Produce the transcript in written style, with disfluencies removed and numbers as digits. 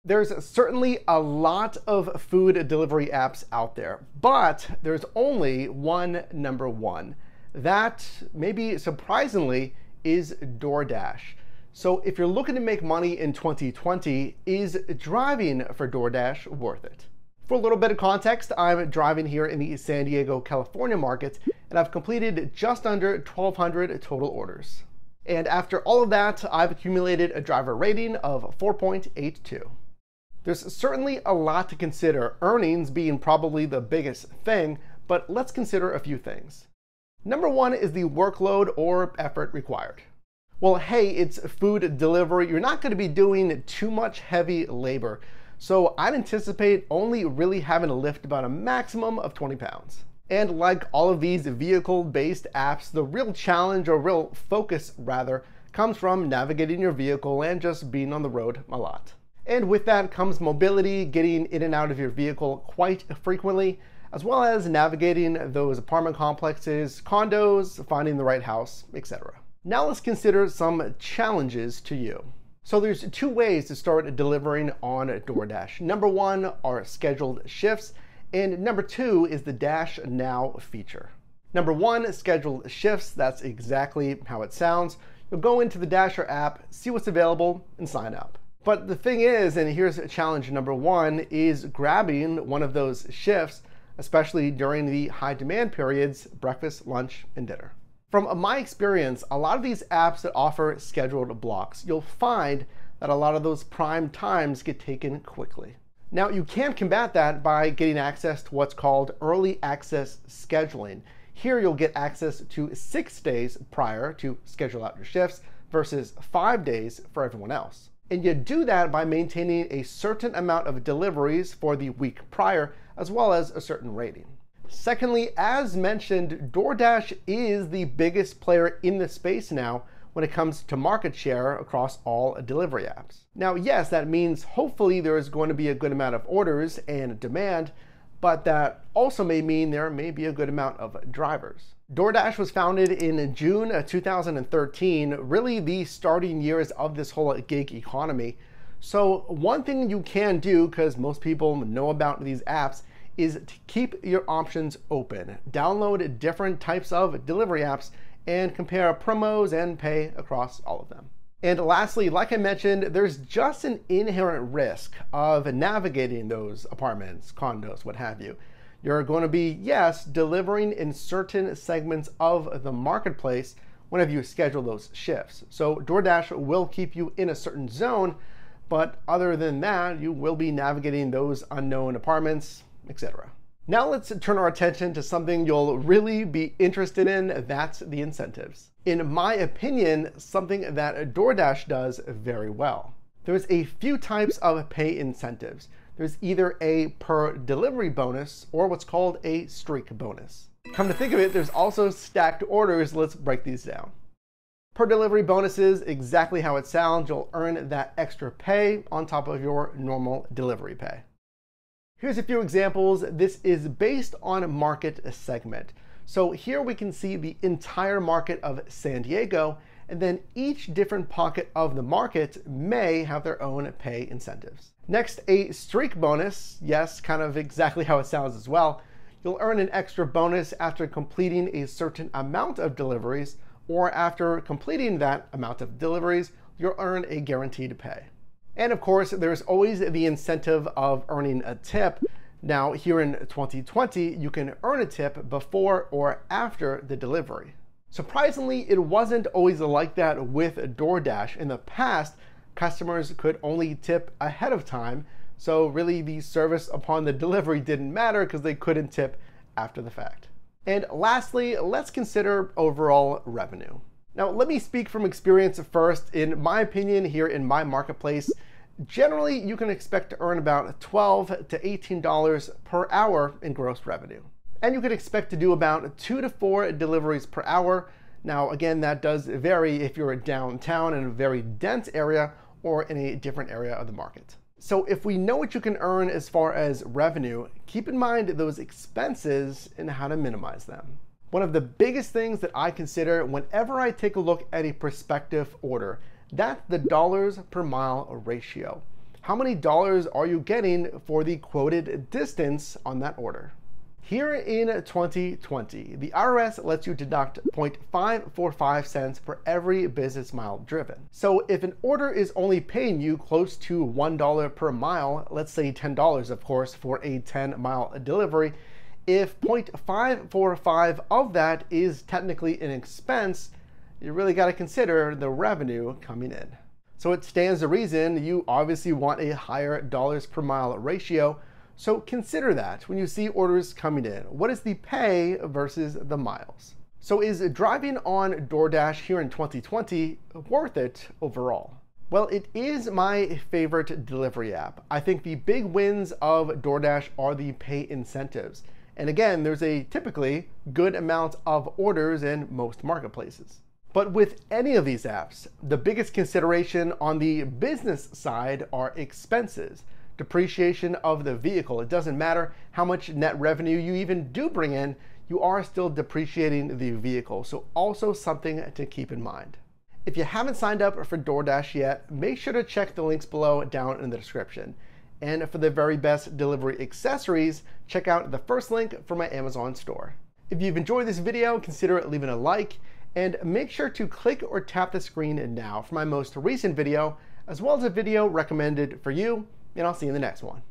There's certainly a lot of food delivery apps out there, but there's only one number one. That, maybe surprisingly, is DoorDash. So if you're looking to make money in 2020, is driving for DoorDash worth it? For a little bit of context, I'm driving here in the San Diego, California market, and I've completed just under 1,200 total orders. And after all of that, I've accumulated a driver rating of 4.82. There's certainly a lot to consider, earnings being probably the biggest thing, but let's consider a few things. Number one is the workload or effort required. Well, hey, it's food delivery. You're not going to be doing too much heavy labor. So I'd anticipate only really having to lift about a maximum of 20 pounds. And like all of these vehicle-based apps, the real challenge, or real focus rather, comes from navigating your vehicle and just being on the road a lot. And with that comes mobility, getting in and out of your vehicle quite frequently, as well as navigating those apartment complexes, condos, finding the right house, etc. Now let's consider some challenges to you. So there's two ways to start delivering on DoorDash. Number one are scheduled shifts, and number two is the Dash Now feature. Number one, scheduled shifts, that's exactly how it sounds. You'll go into the Dasher app, see what's available, and sign up. But the thing is, and here's challenge number one, is grabbing one of those shifts, especially during the high demand periods, breakfast, lunch, and dinner. From my experience, a lot of these apps that offer scheduled blocks, you'll find that a lot of those prime times get taken quickly. Now, you can combat that by getting access to what's called early access scheduling. Here, you'll get access to 6 days prior to schedule out your shifts versus 5 days for everyone else. And you do that by maintaining a certain amount of deliveries for the week prior, as well as a certain rating. Secondly, as mentioned, DoorDash is the biggest player in the space now when it comes to market share across all delivery apps. Now, yes, that means hopefully there is going to be a good amount of orders and demand, but that also may mean there may be a good amount of drivers. DoorDash was founded in June 2013, really the starting years of this whole gig economy. So one thing you can do, because most people know about these apps, is to keep your options open. Download different types of delivery apps and compare promos and pay across all of them. And lastly, like I mentioned, there's just an inherent risk of navigating those apartments, condos, what have you. You're going to be, yes, delivering in certain segments of the marketplace whenever you schedule those shifts. So DoorDash will keep you in a certain zone, but other than that, you will be navigating those unknown apartments, etc. Now let's turn our attention to something you'll really be interested in, that's the incentives. In my opinion, something that DoorDash does very well. There's a few types of pay incentives. There's either a per delivery bonus or what's called a streak bonus. Come to think of it, there's also stacked orders. Let's break these down. Per delivery bonuses, exactly how it sounds, you'll earn that extra pay on top of your normal delivery pay. Here's a few examples. This is based on a market segment. So here we can see the entire market of San Diego, and then each different pocket of the market may have their own pay incentives. Next, a streak bonus. Yes, kind of exactly how it sounds as well. You'll earn an extra bonus after completing a certain amount of deliveries, or after completing that amount of deliveries, you'll earn a guaranteed pay. And of course, there's always the incentive of earning a tip. Now, here in 2020, you can earn a tip before or after the delivery. Surprisingly, it wasn't always like that with DoorDash. In the past, customers could only tip ahead of time, so really the service upon the delivery didn't matter because they couldn't tip after the fact. And lastly, let's consider overall revenue. Now, let me speak from experience first. In my opinion, here in my marketplace, generally you can expect to earn about $12 to $18 per hour in gross revenue. And you can expect to do about 2 to 4 deliveries per hour. Now, again, that does vary if you're downtown in a very dense area or in a different area of the market. So if we know what you can earn as far as revenue, keep in mind those expenses and how to minimize them. One of the biggest things that I consider whenever I take a look at a prospective order, that's the dollars per mile ratio. How many dollars are you getting for the quoted distance on that order? Here in 2020, the IRS lets you deduct 0.545 cents for every business mile driven. So if an order is only paying you close to $1 per mile, let's say $10 of course for a 10-mile delivery, if 0.545 of that is technically an expense, you really got to consider the revenue coming in. So it stands to reason you obviously want a higher dollars per mile ratio. So consider that when you see orders coming in. What is the pay versus the miles? So is driving on DoorDash here in 2020 worth it overall? Well, it is my favorite delivery app. I think the big wins of DoorDash are the pay incentives. And again, there's a typically good amount of orders in most marketplaces. But with any of these apps, the biggest consideration on the business side are expenses. Depreciation of the vehicle. It doesn't matter how much net revenue you even do bring in, you are still depreciating the vehicle. So also something to keep in mind. If you haven't signed up for DoorDash yet, make sure to check the links below down in the description. And for the very best delivery accessories, check out the first link for my Amazon store. If you've enjoyed this video, consider leaving a like, and make sure to click or tap the screen now for my most recent video, as well as a video recommended for you, and I'll see you in the next one.